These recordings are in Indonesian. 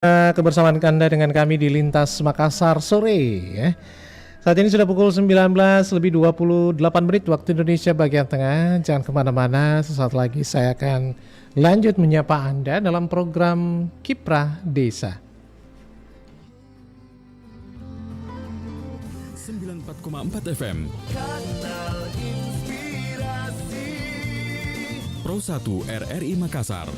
Kebersamaan Anda dengan kami di Lintas Makassar sore ya. Saat ini sudah pukul 19 lebih 28 menit waktu Indonesia bagian tengah. Jangan kemana-mana, sesaat lagi saya akan lanjut menyapa Anda dalam program Kiprah Desa. 94,4 FM Pro 1 RRI Makassar.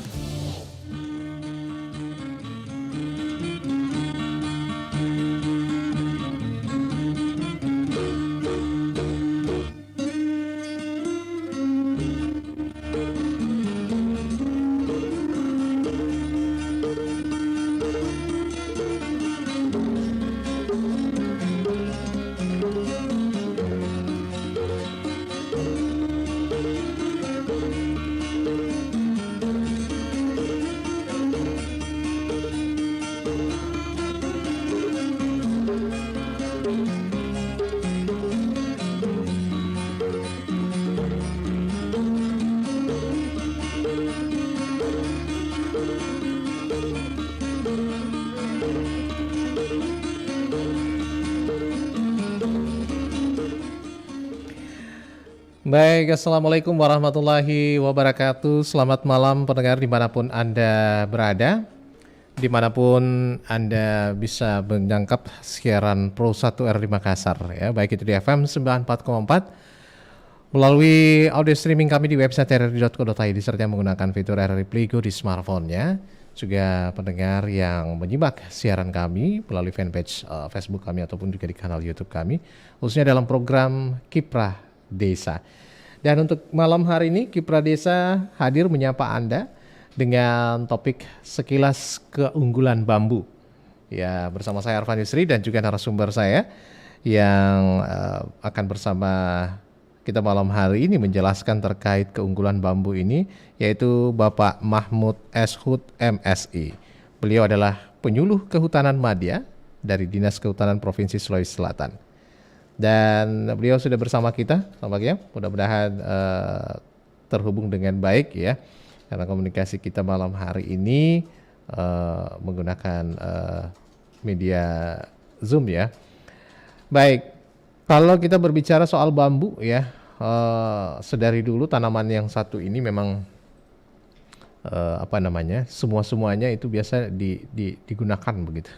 Baik, Assalamualaikum warahmatullahi wabarakatuh. Selamat malam pendengar dimanapun Anda berada. Dimanapun Anda bisa menangkap siaran Pro 1 RRI Makassar ya, baik itu di FM 94,4 melalui audio streaming kami di website rri.co.id serta menggunakan fitur RRI Playgo di smartphone-nya. Juga pendengar yang menyimak siaran kami melalui fanpage Facebook kami ataupun juga di kanal YouTube kami, khususnya dalam program Kiprah Desa. Dan untuk malam hari ini Kiprah Desa hadir menyapa Anda dengan topik sekilas keunggulan bambu. Ya, bersama saya Arfan Yusri dan juga narasumber saya yang akan bersama kita malam hari ini menjelaskan terkait keunggulan bambu ini, yaitu Bapak Mahmud S. Hud MSI. Beliau adalah penyuluh kehutanan madya dari Dinas Kehutanan Provinsi Sulawesi Selatan. Dan beliau sudah bersama kita, selamat ya. Mudah-mudahan terhubung dengan baik ya, karena komunikasi kita malam hari ini menggunakan media Zoom ya. Baik, kalau kita berbicara soal bambu ya, sedari dulu tanaman yang satu ini memang semuanya itu biasa digunakan begitu.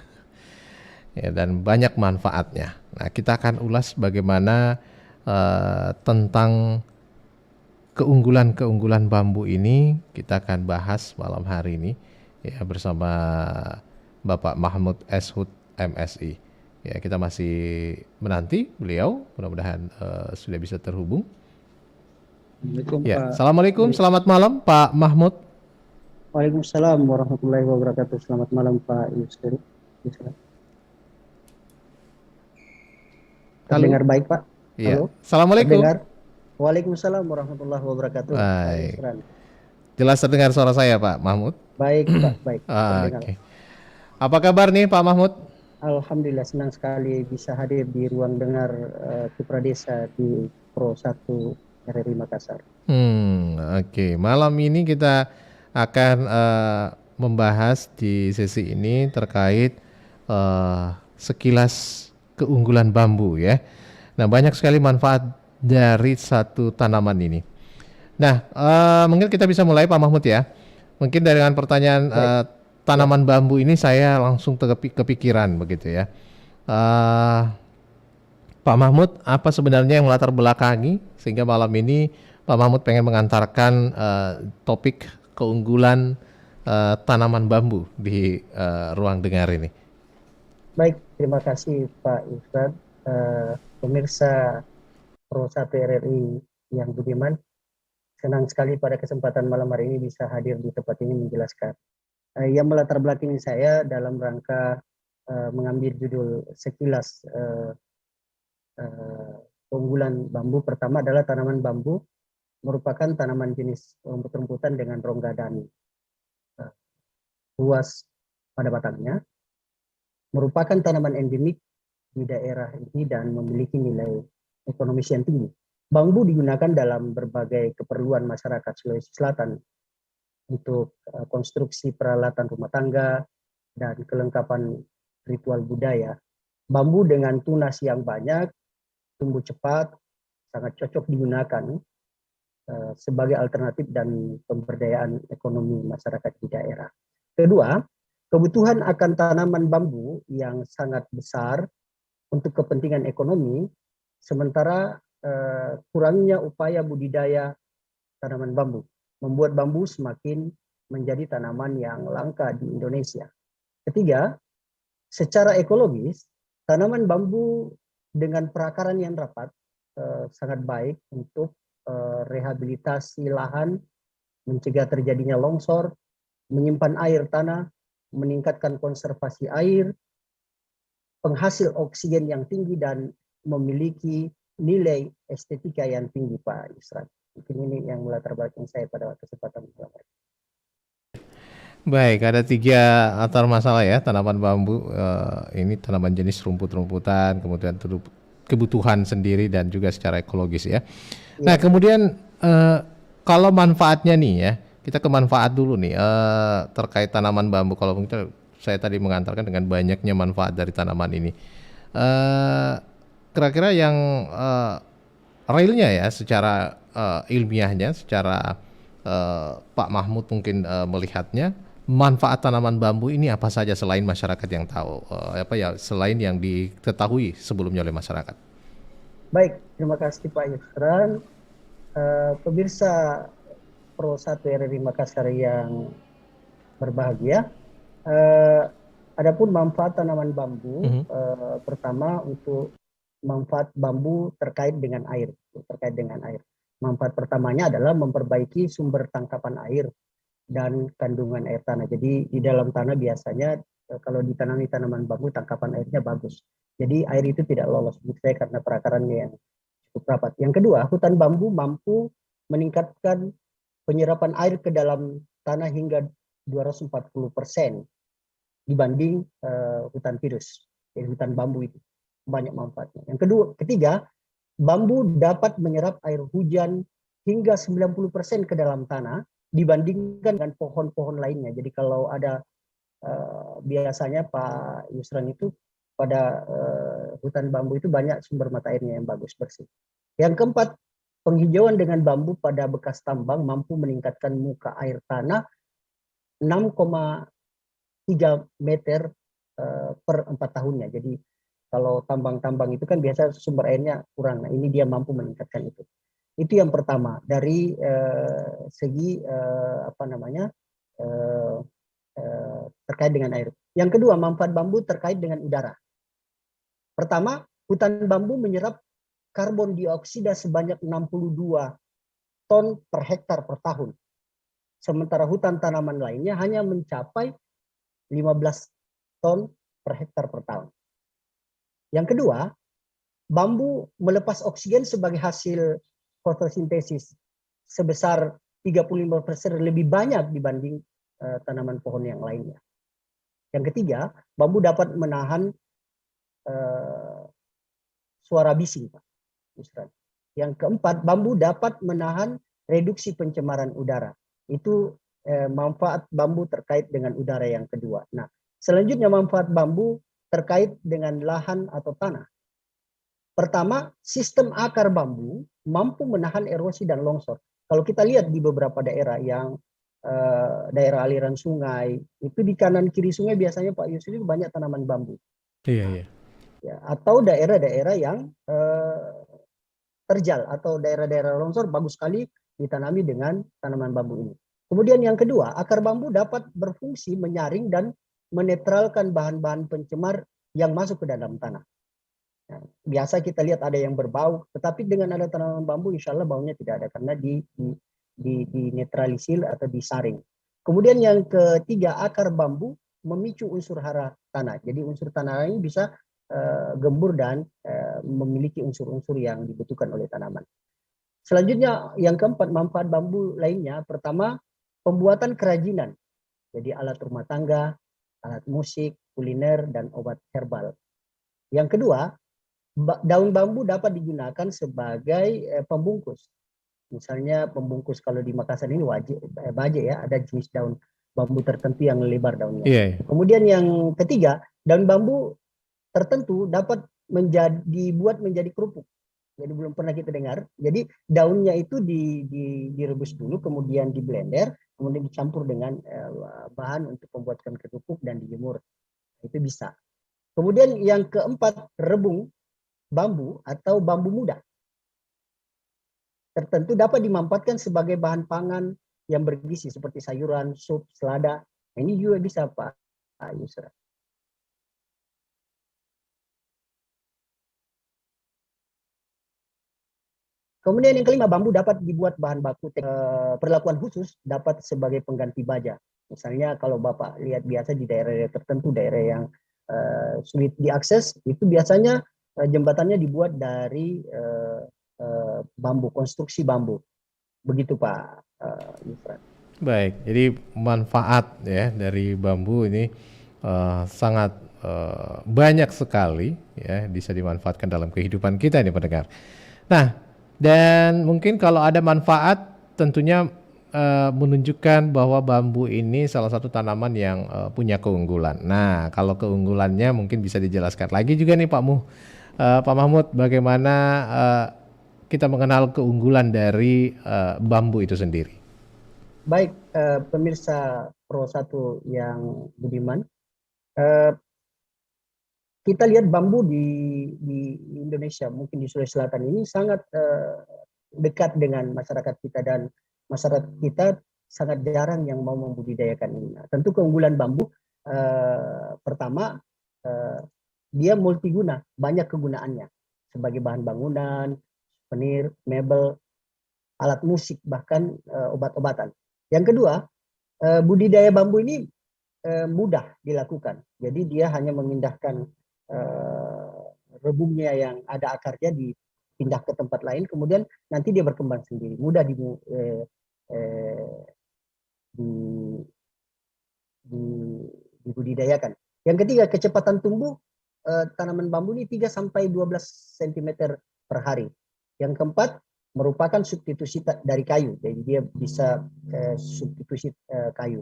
Ya, dan banyak manfaatnya. Nah, kita akan ulas bagaimana tentang keunggulan bambu ini. Kita akan bahas malam hari ini ya bersama Bapak Mahmud S. Hud MSI. Ya, kita masih menanti beliau, mudah-mudahan sudah bisa terhubung. Ya, Assalamualaikum, selamat malam Pak Mahmud. Waalaikumsalam warahmatullahi wabarakatuh. Selamat malam Pak Yusri. Terdengar baik Pak? Iya. Halo? Assalamualaikum. Terdengar? Waalaikumsalam warahmatullahi wabarakatuh. Baik. Jelas terdengar suara saya Pak Mahmud? Baik Pak, baik. Oke. Apa kabar nih Pak Mahmud? Alhamdulillah, senang sekali bisa hadir di ruang dengar Kiprah Desa di Pro 1 RRI Makassar. Oke. Malam ini kita akan membahas di sesi ini terkait sekilas keunggulan bambu ya. Nah, banyak sekali manfaat dari satu tanaman ini. Nah, mungkin kita bisa mulai Pak Mahmud ya. Mungkin dengan pertanyaan tanaman bambu ini saya langsung kepikiran begitu ya. Pak Mahmud, apa sebenarnya yang melatar belakangi sehingga malam ini Pak Mahmud pengen mengantarkan topik keunggulan tanaman bambu di ruang dengar ini? Baik, terima kasih Pak Ustadz. Pemirsa Pro 1 RRI yang budiman, senang sekali pada kesempatan malam hari ini bisa hadir di tempat ini menjelaskan. Yang melatar belakangi saya dalam rangka mengambil judul sekilas keunggulan bambu. Pertama adalah tanaman bambu merupakan tanaman jenis rumput-rumputan dengan rongga dan luas pada batangnya, merupakan tanaman endemik di daerah ini dan memiliki nilai ekonomis yang tinggi. Bambu digunakan dalam berbagai keperluan masyarakat Sulawesi Selatan untuk konstruksi peralatan rumah tangga, dan kelengkapan ritual budaya. Bambu dengan tunas yang banyak, tumbuh cepat, sangat cocok digunakan sebagai alternatif dan pemberdayaan ekonomi masyarakat di daerah. Kedua, kebutuhan akan tanaman bambu yang sangat besar untuk kepentingan ekonomi, sementara kurangnya upaya budidaya tanaman bambu membuat bambu semakin menjadi tanaman yang langka di Indonesia. Ketiga, secara ekologis, tanaman bambu dengan perakaran yang rapat sangat baik untuk rehabilitasi lahan, mencegah terjadinya longsor, menyimpan air tanah, meningkatkan konservasi air, penghasil oksigen yang tinggi, dan memiliki nilai estetika yang tinggi, Pak Yusran. Mungkin ini yang melatar belakang saya pada kesempatan malam hari. Baik, ada 3 akar masalah ya, tanaman bambu, ini tanaman jenis rumput-rumputan, kemudian kebutuhan sendiri dan juga secara ekologis ya. Nah, kemudian kalau manfaatnya nih ya, kita ke manfaat dulu nih terkait tanaman bambu. Kalau mungkin saya tadi mengantarkan dengan banyaknya manfaat dari tanaman ini. Kira-kira yang realnya ya, secara ilmiahnya, secara Pak Mahmud mungkin melihatnya, manfaat tanaman bambu ini apa saja selain masyarakat yang tahu, selain yang diketahui sebelumnya oleh masyarakat? Baik, terima kasih Pak Yusran. Pemirsa Pro 1 RRI Makassar yang berbahagia, adapun manfaat tanaman bambu, pertama untuk manfaat bambu terkait dengan air. Manfaat pertamanya adalah memperbaiki sumber tangkapan air dan kandungan air tanah. Jadi di dalam tanah biasanya kalau ditanami tanaman bambu, tangkapan airnya bagus. Jadi air itu tidak lolos karena perakarannya yang cukup rapat. Yang kedua, hutan bambu mampu meningkatkan penyerapan air ke dalam tanah hingga 240% dibanding hutan pinus. Jadi hutan bambu itu banyak manfaatnya. Ketiga, bambu dapat menyerap air hujan hingga 90% ke dalam tanah dibandingkan dengan pohon-pohon lainnya. Jadi kalau ada biasanya Pak Yusran itu pada hutan bambu itu banyak sumber mata airnya yang bagus, bersih. Yang keempat, penghijauan dengan bambu pada bekas tambang mampu meningkatkan muka air tanah 6,3 meter per 4 tahunnya. Jadi kalau tambang-tambang itu kan biasa sumber airnya kurang. Nah, ini dia mampu meningkatkan itu. Itu yang pertama dari segi terkait dengan air. Yang kedua, manfaat bambu terkait dengan udara. Pertama, hutan bambu menyerap karbon dioksida sebanyak 62 ton per hektar per tahun. Sementara hutan tanaman lainnya hanya mencapai 15 ton per hektar per tahun. Yang kedua, bambu melepas oksigen sebagai hasil fotosintesis sebesar 35% lebih banyak dibanding tanaman pohon yang lainnya. Yang ketiga, bambu dapat menahan suara bising, Pak Yusran. Yang keempat, bambu dapat menahan reduksi pencemaran udara. Itu manfaat bambu terkait dengan udara yang kedua. Nah, selanjutnya manfaat bambu terkait dengan lahan atau tanah. Pertama, sistem akar bambu mampu menahan erosi dan longsor. Kalau kita lihat di beberapa daerah yang daerah aliran sungai, itu di kanan kiri sungai biasanya Pak Yusri banyak tanaman bambu. Iya. Ya, atau daerah-daerah yang terjal atau daerah-daerah longsor bagus sekali ditanami dengan tanaman bambu ini. Kemudian yang kedua, akar bambu dapat berfungsi menyaring dan menetralkan bahan-bahan pencemar yang masuk ke dalam tanah. Nah, biasa kita lihat ada yang berbau, tetapi dengan ada tanaman bambu insya Allah baunya tidak ada karena dinetralisir atau disaring. Kemudian yang ketiga, akar bambu memicu unsur hara tanah. Jadi unsur tanah ini bisa gembur dan memiliki unsur-unsur yang dibutuhkan oleh tanaman. Selanjutnya yang keempat, manfaat bambu lainnya, pertama pembuatan kerajinan. Jadi alat rumah tangga, alat musik, kuliner, dan obat herbal. Yang kedua, daun bambu dapat digunakan sebagai pembungkus. Misalnya pembungkus kalau di Makassar ini baje ya, ada jenis daun bambu tertentu yang lebar daunnya. Iya, iya. Kemudian yang ketiga, daun bambu tertentu dapat dibuat menjadi kerupuk. Jadi belum pernah kita dengar. Jadi daunnya itu direbus dulu, kemudian di blender, kemudian dicampur dengan bahan untuk membuatkan kerupuk dan dijemur. Itu bisa. Kemudian yang keempat, rebung bambu atau bambu muda tertentu dapat dimanfaatkan sebagai bahan pangan yang bergizi seperti sayuran, sup, selada. Ini juga bisa Pak Yusra. Kemudian yang kelima, bambu dapat dibuat bahan baku perlakuan khusus dapat sebagai pengganti baja. Misalnya kalau Bapak lihat biasa di daerah tertentu, daerah yang sulit diakses, itu biasanya jembatannya dibuat dari bambu, konstruksi bambu. Begitu Pak Yusran. Baik, jadi manfaat ya dari bambu ini sangat banyak sekali ya, bisa dimanfaatkan dalam kehidupan kita nih pendengar. Nah, dan mungkin kalau ada manfaat tentunya menunjukkan bahwa bambu ini salah satu tanaman yang punya keunggulan. Nah, kalau keunggulannya mungkin bisa dijelaskan lagi juga nih Pak Mahmud, bagaimana kita mengenal keunggulan dari bambu itu sendiri. Baik, pemirsa Pro 1 yang budiman, kita lihat bambu di Indonesia, mungkin di Sulawesi Selatan ini sangat dekat dengan masyarakat kita, dan masyarakat kita sangat jarang yang mau membudidayakan ini. Nah, tentu keunggulan bambu pertama, dia multiguna, banyak kegunaannya sebagai bahan bangunan, souvenir, mebel, alat musik, bahkan obat-obatan. Yang kedua, budidaya bambu ini mudah dilakukan. Jadi dia hanya memindahkan rebungnya yang ada akarnya dipindah ke tempat lain, kemudian nanti dia berkembang sendiri, mudah dibudidayakan. Yang ketiga, kecepatan tumbuh tanaman bambu ini 3 sampai 12 cm per hari. Yang keempat, merupakan substitusi dari kayu, jadi dia bisa substitusi kayu.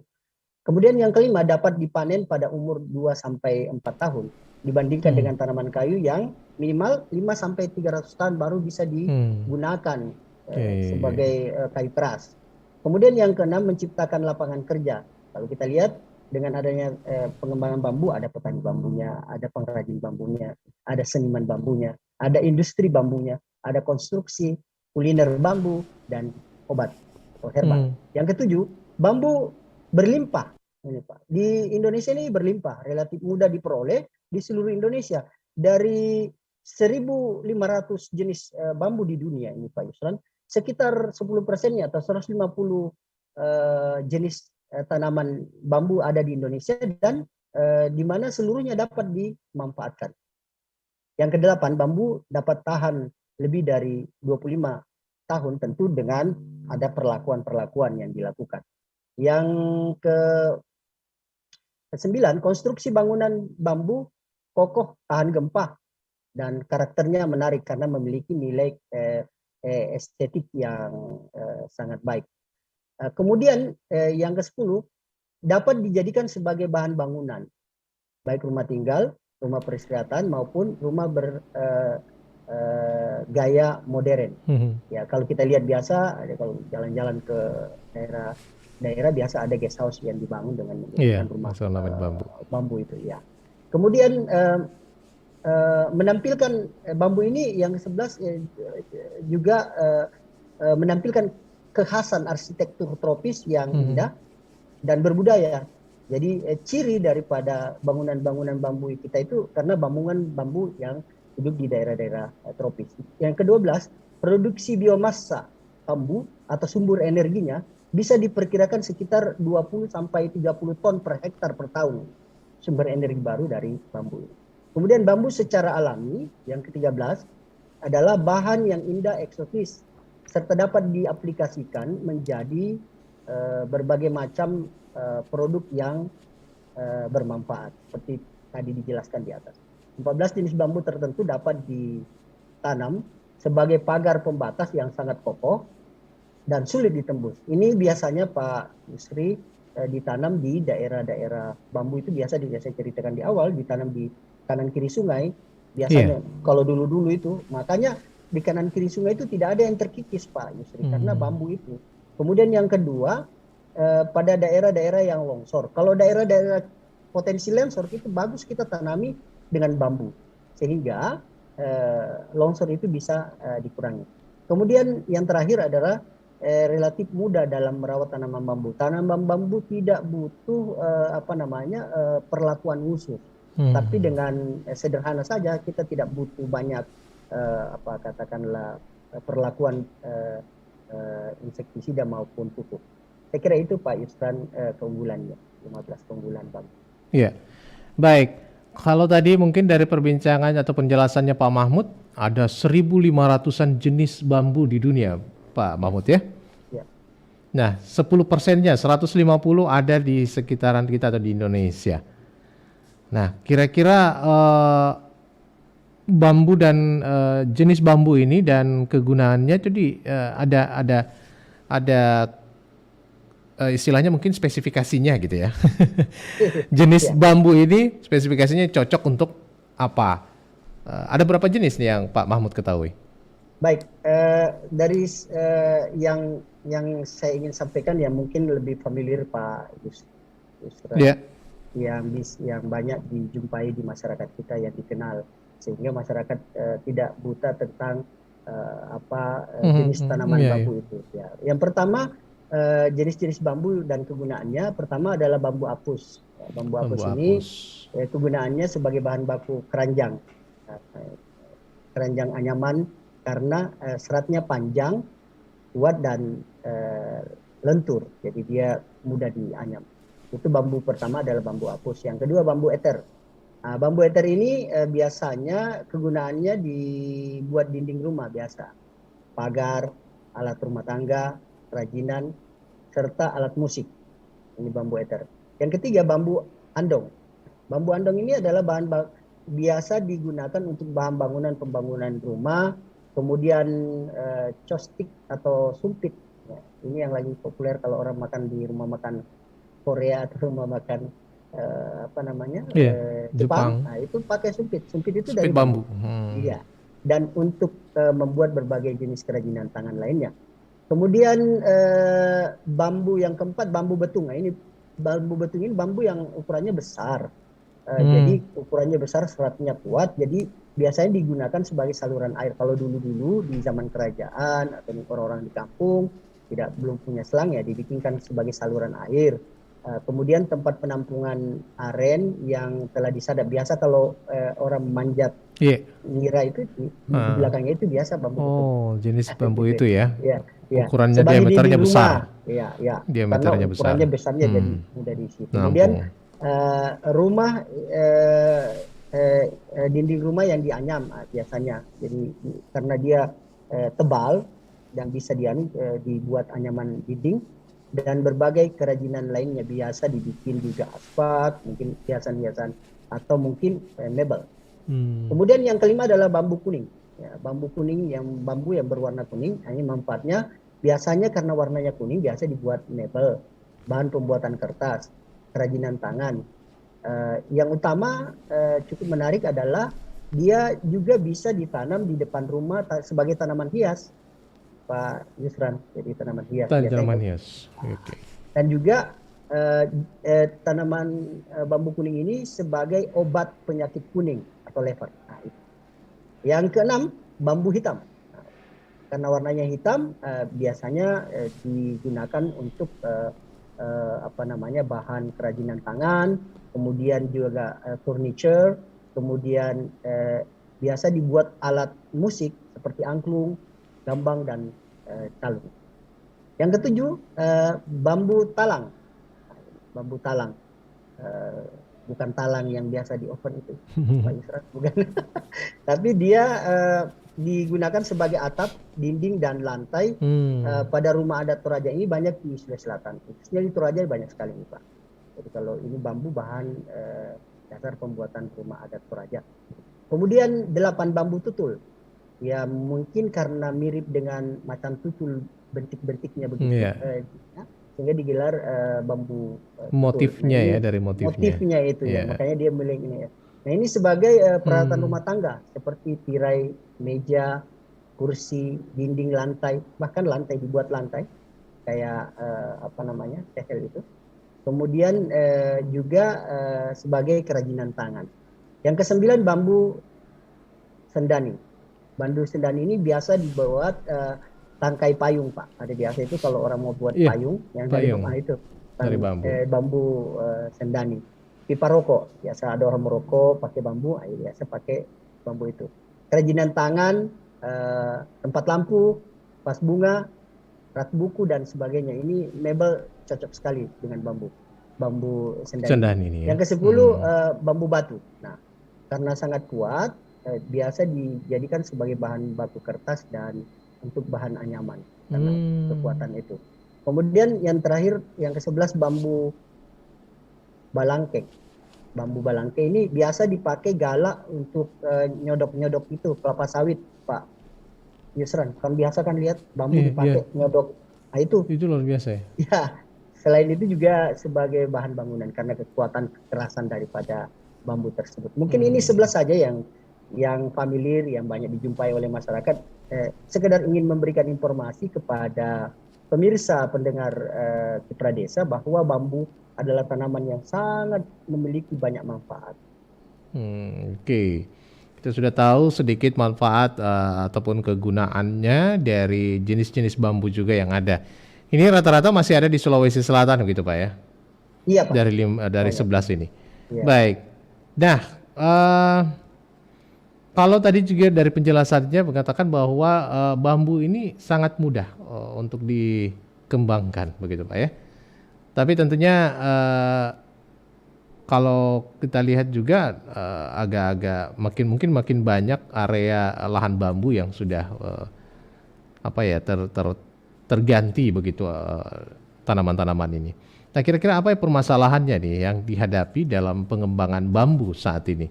Kemudian yang kelima, dapat dipanen pada umur 2 sampai 4 tahun dibandingkan dengan tanaman kayu yang minimal 5 sampai 300 tahun baru bisa digunakan sebagai kayu keras. Kemudian yang keenam, menciptakan lapangan kerja. Kalau kita lihat dengan adanya pengembangan bambu, ada petani bambunya, ada pengrajin bambunya, ada seniman bambunya, ada industri bambunya, ada konstruksi, kuliner bambu, dan obat atau herbal. Yang ketujuh, bambu berlimpah. Ini Pak, di Indonesia ini berlimpah, relatif mudah diperoleh di seluruh Indonesia. Dari 1.500 jenis bambu di dunia ini Pak Yusran, sekitar 10%-nya atau 150 jenis tanaman bambu ada di Indonesia, dan di mana seluruhnya dapat dimanfaatkan. Yang kedelapan, bambu dapat tahan lebih dari 25 tahun, tentu dengan ada perlakuan-perlakuan yang dilakukan. Yang ke-9, konstruksi bangunan bambu kokoh, tahan gempa, dan karakternya menarik karena memiliki nilai estetik yang sangat baik. Kemudian yang ke-10, dapat dijadikan sebagai bahan bangunan, baik rumah tinggal, rumah peristirahatan, maupun rumah gaya modern. Ya, kalau kita lihat biasa, kalau jalan-jalan ke daerah biasa ada guest house yang dibangun dengan rumah bambu itu. Ya. Kemudian menampilkan bambu ini yang ke-11 juga menampilkan kekhasan arsitektur tropis yang indah dan berbudaya. Jadi ciri daripada bangunan-bangunan bambu kita itu karena bangunan bambu yang hidup di daerah-daerah tropis. Yang ke-12, produksi biomasa bambu atau sumber energinya bisa diperkirakan sekitar 20 sampai 30 ton per hektar per tahun sumber energi baru dari bambu. Kemudian bambu secara alami, yang ke-13, adalah bahan yang indah eksotis serta dapat diaplikasikan menjadi berbagai macam produk yang bermanfaat seperti tadi dijelaskan di atas. 14 jenis bambu tertentu dapat ditanam sebagai pagar pembatas yang sangat kokoh dan sulit ditembus. Ini biasanya Pak Yusri ditanam di daerah-daerah bambu itu biasa saya ceritakan di awal, ditanam di kanan kiri sungai biasanya kalau dulu-dulu itu. Makanya di kanan kiri sungai itu tidak ada yang terkikis Pak Yusri karena bambu itu. Kemudian yang kedua pada daerah-daerah yang longsor. Kalau daerah-daerah potensi longsor itu bagus kita tanami dengan bambu sehingga longsor itu bisa dikurangi. Kemudian yang terakhir adalah relatif mudah dalam merawat tanaman bambu. Tanaman bambu tidak butuh perlakuan khusus. Tapi dengan sederhana saja kita tidak butuh banyak katakanlah perlakuan insektisida maupun pupuk. Saya kira itu Pak Yusran keunggulannya, 15 keunggulan bambu. Iya. Baik. Kalau tadi mungkin dari perbincangan atau penjelasannya Pak Mahmud, ada 1.500-an jenis bambu di dunia, Pak Mahmud ya? Ya. Nah, 10%-nya, 150 ada di sekitaran kita atau di Indonesia. Nah, kira-kira bambu dan jenis bambu ini dan kegunaannya jadi ada istilahnya mungkin spesifikasinya gitu ya. Jenis bambu ini spesifikasinya cocok untuk apa? Ada berapa jenis nih yang Pak Mahmud ketahui? Baik, dari yang saya ingin sampaikan ya mungkin lebih familiar Pak Yusra, yang banyak dijumpai di masyarakat kita yang dikenal sehingga masyarakat tidak buta tentang jenis tanaman bambu itu. Ya. Yang pertama jenis-jenis bambu dan kegunaannya, pertama adalah bambu apus. Bambu apus ini kegunaannya sebagai bahan baku keranjang, keranjang anyaman karena seratnya panjang, kuat dan lentur, jadi dia mudah dianyam. Itu bambu pertama adalah bambu apus. Yang kedua bambu eter. Bambu eter ini biasanya kegunaannya dibuat dinding rumah biasa, pagar, alat rumah tangga, kerajinan, serta alat musik. Ini bambu eter. Yang ketiga bambu andong. Bambu andong ini adalah bahan biasa digunakan untuk bahan pembangunan rumah, kemudian costik atau sumpit. Ya, ini yang lagi populer kalau orang makan di rumah makan Korea atau rumah makan Jepang. Nah, itu pakai sumpit. Sumpit itu dari bambu. Iya. Dan untuk membuat berbagai jenis kerajinan tangan lainnya. Kemudian bambu yang keempat bambu betung. Nah, ini bambu betung ini bambu yang ukurannya besar. Jadi ukurannya besar, seratnya kuat. Jadi biasanya digunakan sebagai saluran air. Kalau dulu-dulu di zaman kerajaan atau orang-orang di kampung belum punya selang ya dibikinkan sebagai saluran air. Kemudian tempat penampungan aren yang telah disadap. Biasa kalau orang manjat nira itu di belakangnya itu biasa bambu. Oh, jenis bambu itu ya? Ya. Ukurannya diameternya besar. Iya. Diameternya besar. Ukurannya besarnya jadi mudah diisi. Kemudian rumah dinding rumah yang dianyam biasanya. Jadi karena dia tebal dan bisa dibuat anyaman dinding. Dan berbagai kerajinan lainnya biasa dibikin juga asfalt, mungkin hiasan-hiasan atau mungkin mebel. Kemudian yang kelima adalah bambu kuning. Ya, bambu yang berwarna kuning. Ini manfaatnya biasanya karena warnanya kuning biasa dibuat mebel, bahan pembuatan kertas, kerajinan tangan. Yang utama cukup menarik adalah dia juga bisa ditanam di depan rumah sebagai tanaman hias. Pak Yusran, jadi tanaman hias. Tanaman hias. Okay. Dan juga tanaman bambu kuning ini sebagai obat penyakit kuning atau lever. Nah, itu. Yang keenam, bambu hitam. Nah, karena warnanya hitam, biasanya digunakan untuk bahan kerajinan tangan, kemudian juga furniture, kemudian biasa dibuat alat musik seperti angklung, gambang dan calung. Yang ketujuh bambu talang. Bambu talang, bukan talang yang biasa di oven itu, Pak Yusra, bukan. Tapi dia digunakan sebagai atap, dinding dan lantai pada rumah adat Toraja ini banyak di Sulawesi Selatan. Khususnya di Toraja banyak sekali nih Pak. Jadi kalau ini bambu bahan dasar pembuatan rumah adat Toraja. Kemudian 8 bambu tutul. Ya mungkin karena mirip dengan macam tutul bentik-bentiknya begitu. sehingga digelar bambu tutul. Motifnya Nah, ini ya, dari motifnya. motifnya itu ya, Iya. makanya dia milik ini ya. Nah, ini sebagai peralatan rumah tangga seperti tirai, meja, kursi, dinding, lantai, bahkan lantai dibuat lantai kayak apa namanya, tehel itu. Kemudian juga sebagai kerajinan tangan. Yang kesembilan, bambu sendani. Bambu sendani ini biasa dibuat tangkai payung, Pak. Ada biasa itu kalau orang mau buat Iya, payung yang dari payung itu dari bambu. bambu sendani. Pipa rokok, biasa ada orang merokok pakai bambu, biasa pakai bambu itu. Kerajinan tangan, tempat lampu, vas bunga, rak buku dan sebagainya. Ini mebel cocok sekali dengan bambu sendani. Sendani ini ya. Yang ke-10 bambu batu. Nah, karena sangat kuat, biasa dijadikan sebagai bahan baku kertas dan untuk bahan anyaman karena kekuatan itu. Kemudian yang terakhir, yang ke-11 bambu balangkeng. Bambu balangkeng ini biasa dipakai galak untuk nyodok-nyodok itu kelapa sawit, Pak Yusran. Kan biasa kan lihat bambu dipakai nyodok. Nah, itu luar biasa ya. ya. Selain itu juga sebagai bahan bangunan karena kekuatan kekerasan daripada bambu tersebut. Mungkin ini 11 saja yang familiar, yang banyak dijumpai oleh masyarakat. Sekedar ingin memberikan informasi kepada pemirsa pendengar Kipra Desa bahwa bambu adalah tanaman yang sangat memiliki banyak manfaat. Oke. Kita sudah tahu sedikit manfaat ataupun kegunaannya dari jenis-jenis bambu juga yang ada. Ini rata-rata masih ada di Sulawesi Selatan gitu, Pak ya? Iya, Pak. Dari 11 ini. Iya. Baik. Nah, kalau tadi juga dari penjelasannya mengatakan bahwa bambu ini sangat mudah untuk dikembangkan, begitu Pak ya. Tapi tentunya kalau kita lihat juga agak-agak mungkin makin banyak area lahan bambu yang sudah terganti begitu tanaman-tanaman ini. Nah, kira-kira apa permasalahannya nih yang dihadapi dalam pengembangan bambu saat ini?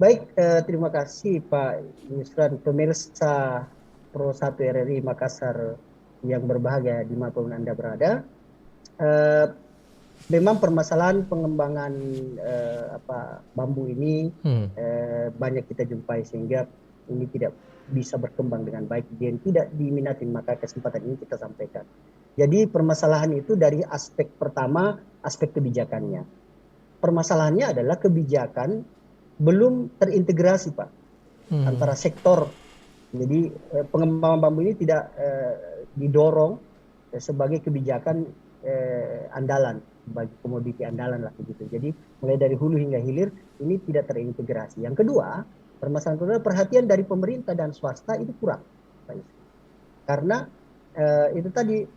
Baik, terima kasih Pak Yusran, pemirsa Pro 1 RRI Makassar yang berbahagia dimanapun Anda berada. Memang permasalahan pengembangan bambu ini banyak kita jumpai sehingga ini tidak bisa berkembang dengan baik dan tidak diminati, maka kesempatan ini kita sampaikan. Jadi permasalahan itu dari aspek pertama, aspek kebijakannya. Permasalahannya adalah kebijakan belum terintegrasi, Pak, antara sektor. Jadi pengembangan bambu ini tidak didorong sebagai kebijakan andalan, bagi komoditi andalan lah begitu. Jadi mulai dari hulu hingga hilir ini tidak terintegrasi. Yang kedua, permasalahan kedua, perhatian dari pemerintah dan swasta itu kurang, Pak. Karena itu tadi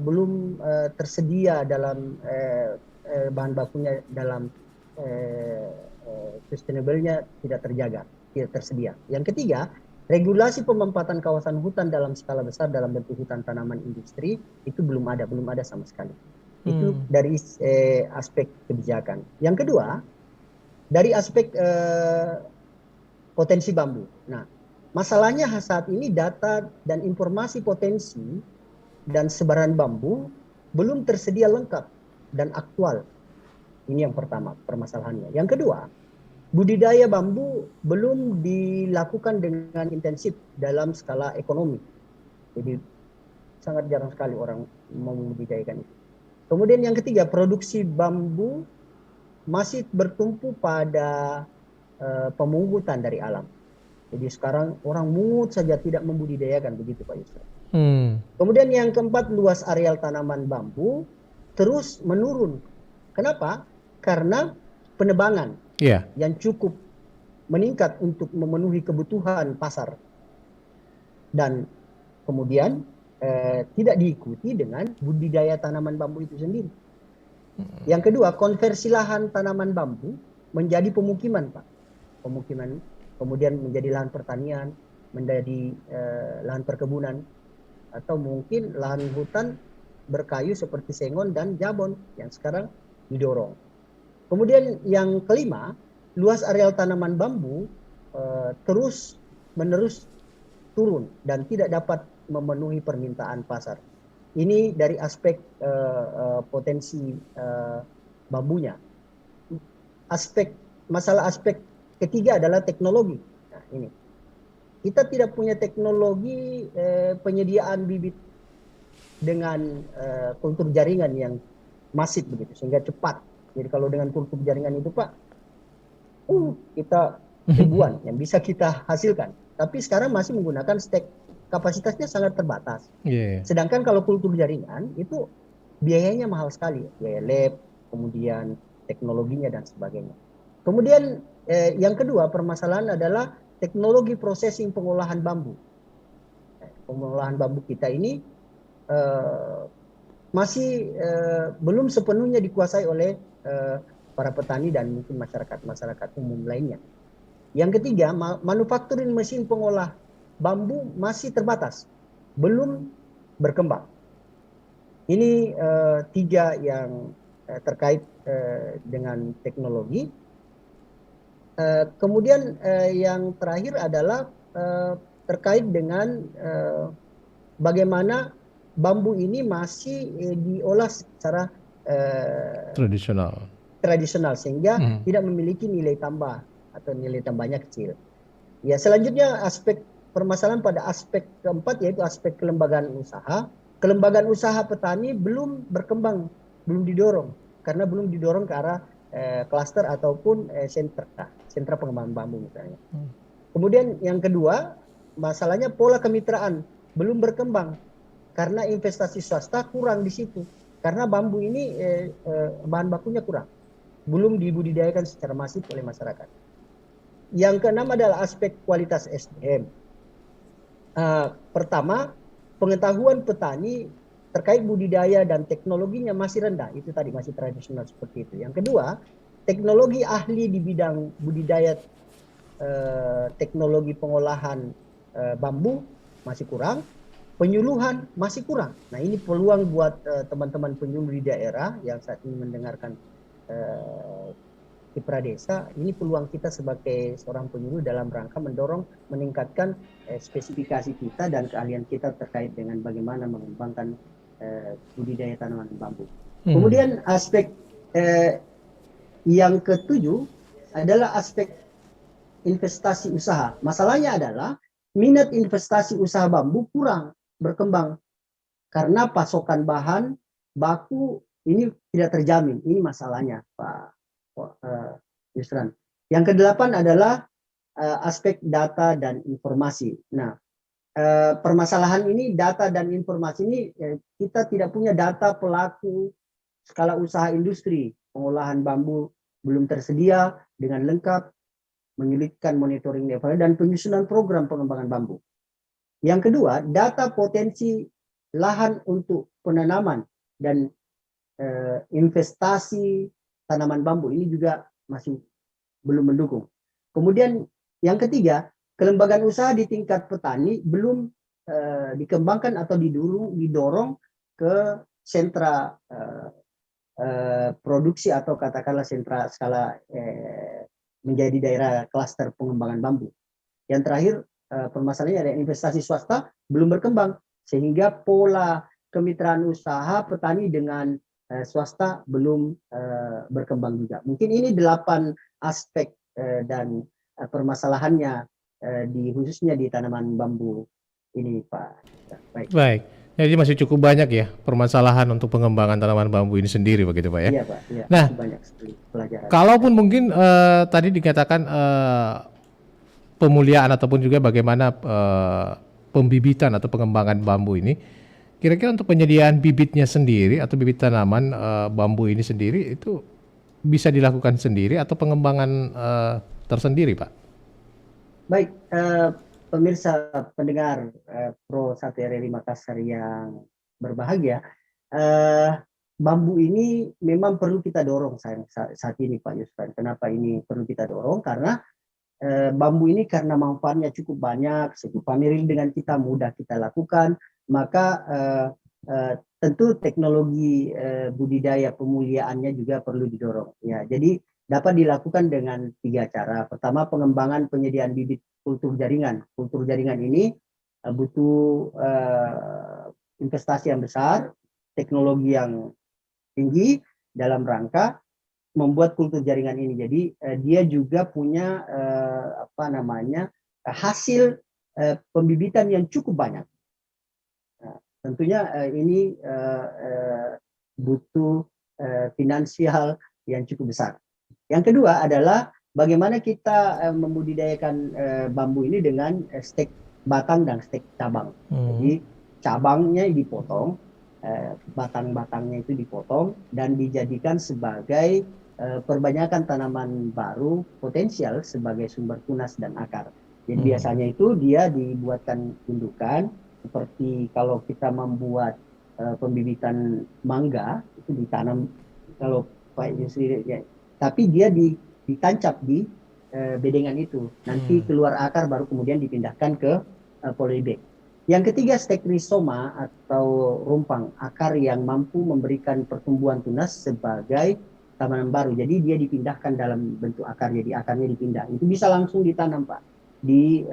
belum tersedia dalam bahan bakunya, dalam sustainable-nya tidak terjaga, tidak tersedia. Yang ketiga, regulasi pemanfaatan kawasan hutan dalam skala besar dalam bentuk hutan tanaman industri itu belum ada sama sekali. Itu dari aspek kebijakan. Yang kedua, dari aspek potensi bambu. Nah, masalahnya saat ini data dan informasi potensi dan sebaran bambu belum tersedia lengkap dan aktual. Ini yang pertama permasalahannya. Yang kedua, budidaya bambu belum dilakukan dengan intensif dalam skala ekonomi. Jadi sangat jarang sekali orang mau membudidayakan itu. Kemudian yang ketiga, produksi bambu masih bertumpu pada pemungkutan dari alam. Jadi sekarang orang mungut saja, tidak membudidayakan, begitu Pak Yusuf. Kemudian yang keempat, luas areal tanaman bambu terus menurun. Kenapa? Karena penebangan yang cukup meningkat untuk memenuhi kebutuhan pasar. Dan kemudian tidak diikuti dengan budidaya tanaman bambu itu sendiri. Yang kedua, konversi lahan tanaman bambu menjadi pemukiman, Pak. Pemukiman, kemudian menjadi lahan pertanian, menjadi lahan perkebunan, atau mungkin lahan hutan berkayu seperti sengon dan jabon yang sekarang didorong. Kemudian yang kelima, luas areal tanaman bambu terus-menerus turun dan tidak dapat memenuhi permintaan pasar. Ini dari aspek potensi bambunya. Masalah aspek ketiga adalah teknologi. Nah, ini kita tidak punya teknologi penyediaan bibit dengan kultur jaringan yang masif begitu sehingga cepat. Jadi kalau dengan kultur jaringan itu Pak, kita ribuan yang bisa kita hasilkan. Tapi sekarang masih menggunakan stek, kapasitasnya sangat terbatas. Iya. Sedangkan kalau kultur jaringan itu biayanya mahal sekali, biaya lab, kemudian teknologinya dan sebagainya. Kemudian yang kedua permasalahan adalah teknologi processing pengolahan bambu. Pengolahan bambu kita ini masih belum sepenuhnya dikuasai oleh para petani dan mungkin masyarakat umum lainnya. Yang ketiga, manufacturing mesin pengolah bambu masih terbatas, belum berkembang. Ini tiga yang terkait dengan teknologi. Kemudian yang terakhir adalah terkait dengan bagaimana bambu ini masih diolah secara tradisional sehingga tidak memiliki nilai tambah atau nilai tambahnya kecil. Ya, selanjutnya aspek permasalahan pada aspek keempat yaitu aspek kelembagaan usaha. Kelembagaan usaha petani belum berkembang, belum didorong karena belum didorong ke arah klaster ataupun sentra pengembangan bambu misalnya. Kemudian yang kedua, masalahnya pola kemitraan belum berkembang karena investasi swasta kurang di situ. Karena bambu ini bahan bakunya kurang, belum dibudidayakan secara masif oleh masyarakat. Yang keenam adalah aspek kualitas SDM. Pertama, pengetahuan petani terkait budidaya dan teknologinya masih rendah. Itu tadi masih tradisional seperti itu. Yang kedua, teknologi ahli di bidang budidaya, teknologi pengolahan bambu masih kurang, penyuluhan masih kurang. Nah, ini peluang buat teman-teman penyuluh di daerah yang saat ini mendengarkan Kipra Desa. Ini peluang kita sebagai seorang penyuluh dalam rangka mendorong, meningkatkan spesifikasi kita dan keahlian kita terkait dengan bagaimana mengembangkan budidaya tanaman bambu. Kemudian aspek yang ketujuh adalah aspek investasi usaha. Masalahnya adalah minat investasi usaha bambu kurang berkembang karena pasokan bahan baku ini tidak terjamin. Ini masalahnya, Pak Yusran. Yang kedelapan adalah aspek data dan informasi. Nah, permasalahan ini data dan informasi ini kita tidak punya data pelaku skala usaha industri pengolahan bambu belum tersedia dengan lengkap, menyulitkan monitoring level dan penyusunan program pengembangan bambu. Yang kedua, data potensi lahan untuk penanaman dan investasi tanaman bambu ini juga masih belum mendukung. Kemudian yang ketiga, kelembagaan usaha di tingkat petani belum dikembangkan atau didorong ke sentra produksi atau katakanlah sentra skala menjadi daerah klaster pengembangan bambu. Yang terakhir, permasalahannya ada investasi swasta belum berkembang sehingga pola kemitraan usaha petani dengan swasta belum berkembang juga. Mungkin ini 8 aspek dan permasalahannya khususnya di tanaman bambu ini, Pak. Baik. Jadi masih cukup banyak ya permasalahan untuk pengembangan tanaman bambu ini sendiri begitu Pak ya? Iya Pak. Iya, nah, banyak sekali pelajaran. Kalaupun mungkin tadi dikatakan pemuliaan ataupun juga bagaimana pembibitan atau pengembangan bambu ini, kira-kira untuk penyediaan bibitnya sendiri atau bibit tanaman bambu ini sendiri itu bisa dilakukan sendiri atau pengembangan tersendiri, Pak? Baik, pemirsa pendengar Pro 1 RRI Makassar yang berbahagia, bambu ini memang perlu kita dorong saat ini Pak Yusran. Kenapa ini perlu kita dorong? Karena bambu ini karena manfaatnya cukup banyak, cukup familiar dengan kita, mudah kita lakukan, maka tentu teknologi budidaya pemuliaannya juga perlu didorong. Ya, jadi dapat dilakukan dengan 3 cara. Pertama, pengembangan penyediaan bibit kultur jaringan. Kultur jaringan ini butuh investasi yang besar, teknologi yang tinggi dalam rangka membuat kultur jaringan ini. Jadi dia juga punya hasil pembibitan yang cukup banyak. Nah, tentunya ini butuh finansial yang cukup besar. Yang kedua adalah bagaimana kita membudidayakan bambu ini dengan stek batang dan stek cabang. Jadi cabangnya dipotong, batang-batangnya itu dipotong dan dijadikan sebagai perbanyakan tanaman baru potensial sebagai sumber tunas dan akar. Jadi biasanya itu dia dibuatkan gundukan, seperti kalau kita membuat pembibitan mangga itu ditanam kalau Pak Yusri ya, tapi dia ditancap di bedengan itu, nanti keluar akar baru kemudian dipindahkan ke polybag. Yang ketiga stek rizoma atau rumpang akar yang mampu memberikan pertumbuhan tunas sebagai tanaman baru. Jadi dia dipindahkan dalam bentuk akar, jadi akarnya dipindah. Itu bisa langsung ditanam Pak di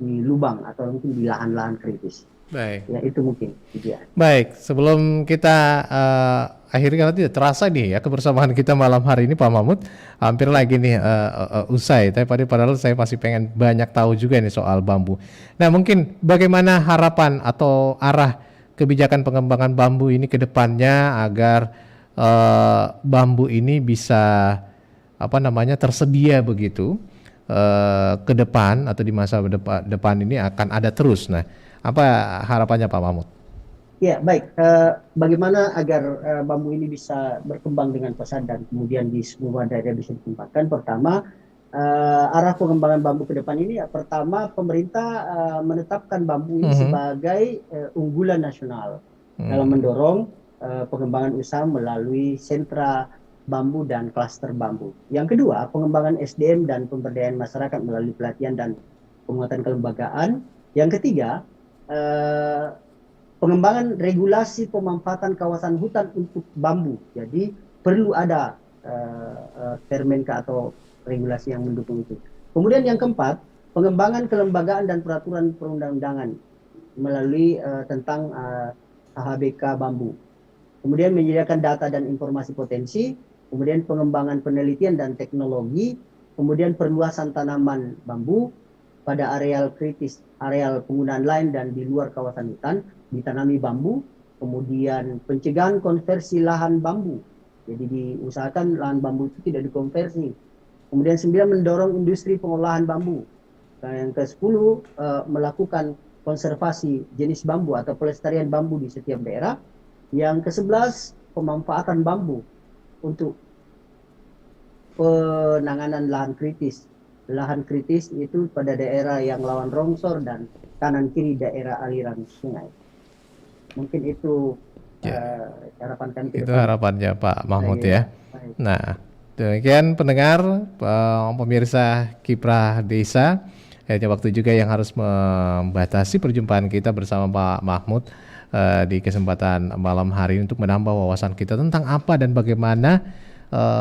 di lubang atau mungkin di lahan-lahan kritis. Baik. Ya itu mungkin. Ya. Baik, sebelum kita akhirnya karena tidak terasa nih ya kebersamaan kita malam hari ini Pak Mahmud, hampir lagi nih usai. Tapi padahal saya masih pengen banyak tahu juga nih soal bambu. Nah mungkin bagaimana harapan atau arah kebijakan pengembangan bambu ini ke depannya agar bambu ini bisa tersedia begitu ke depan atau di masa depan ini akan ada terus. Nah, apa harapannya Pak Mahmud? Ya, baik. Bagaimana agar bambu ini bisa berkembang dengan pesat dan kemudian di semua daerah bisa dikembangkan? Pertama, arah pengembangan bambu ke depan ini, pertama pemerintah menetapkan bambu ini sebagai unggulan nasional dalam mendorong pengembangan usaha melalui sentra bambu dan klaster bambu. Yang kedua, pengembangan SDM dan pemberdayaan masyarakat melalui pelatihan dan penguatan kelembagaan. Yang ketiga, pengembangan regulasi pemanfaatan kawasan hutan untuk bambu. Jadi perlu ada Permenka atau regulasi yang mendukung itu. Kemudian yang keempat, pengembangan kelembagaan dan peraturan perundang-undangan melalui tentang HBK bambu. Kemudian menyediakan data dan informasi potensi, kemudian pengembangan penelitian dan teknologi, kemudian perluasan tanaman bambu pada areal kritis, areal penggunaan lain dan di luar kawasan hutan, ditanami bambu, kemudian pencegahan konversi lahan bambu. Jadi diusahakan lahan bambu itu tidak dikonversi. Kemudian 9, mendorong industri pengolahan bambu. Dan yang ke-10, melakukan konservasi jenis bambu atau pelestarian bambu di setiap daerah. Yang ke-11, pemanfaatan bambu untuk penanganan lahan kritis. Lahan kritis itu pada daerah yang rawan longsor dan kanan kiri daerah aliran sungai. Mungkin itu harapan kami. Itu harapannya Pak Mahmud ya. Baik. Nah, demikian pendengar, pemirsa Kiprah Desa. Hanya waktu juga yang harus membatasi perjumpaan kita bersama Pak Mahmud di kesempatan malam hari ini untuk menambah wawasan kita tentang apa dan bagaimana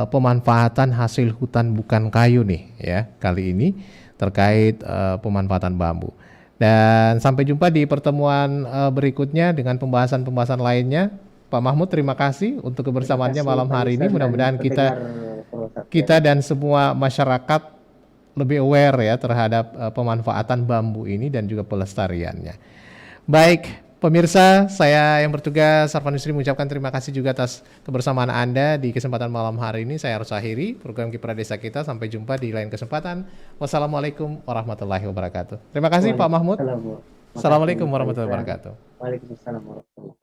pemanfaatan hasil hutan bukan kayu nih ya kali ini terkait pemanfaatan bambu. Dan sampai jumpa di pertemuan berikutnya dengan pembahasan-pembahasan lainnya. Pak Mahmud, terima kasih untuk kebersamaannya malam hari ini. Mudah-mudahan kita dan semua masyarakat lebih aware ya terhadap pemanfaatan bambu ini dan juga pelestariannya. Baik, pemirsa, saya yang bertugas Sarvan Yusri mengucapkan terima kasih juga atas kebersamaan Anda di kesempatan malam hari ini. Saya harus akhiri program Kiprah Desa kita. Sampai jumpa di lain kesempatan. Wassalamualaikum warahmatullahi wabarakatuh. Terima kasih Pak Mahmud. Assalamualaikum warahmatullahi wabarakatuh. Waalaikumsalam warahmatullahi wabarakatuh.